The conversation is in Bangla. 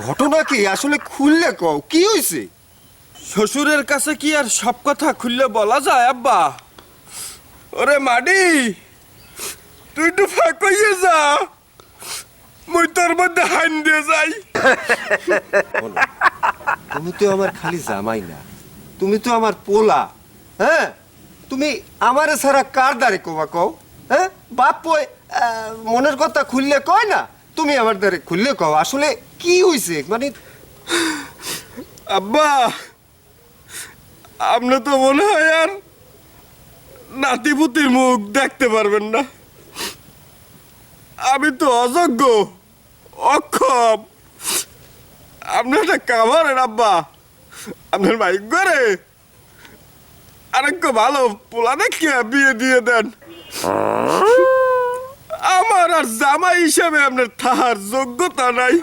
ঘটনা কি আসলে খুললে কও কি হইছে? শ্বশুরের কাছে কি আর সব কথা খুললে বলা যায় আব্বা? ওরে মাডি, তুই একটু ফাঁক হইয়ে যা, মুই তোর মধ্যে হান দিয়ে যাই। তুমি তো আমার খালি জামাই না, তুমি তো আমার পোলা। হ্যাঁ, তুমি আমারে ছাড়া কার দ্বারে কবা কও? হ্যাঁ, বাপ পয় মনের কথা খুললে কয় না, তুমি আমার দ্বারে খুললে কও আসলে কি হইছে মানে। আব্বা, আপনি তো মনে হয় আর নাতিপুতির মুখ দেখতে পারবেন না। আমি তো অযোগ্য, অক্ষম। আপনি একটা কামারেন আব্বা, আপনার বাইক করে আরেকটু ভালো পোলা দেখিয়ে বিয়ে দিয়ে দেন। আমার আর জামাই হিসাবে আপনার থাহার যোগ্যতা নাই।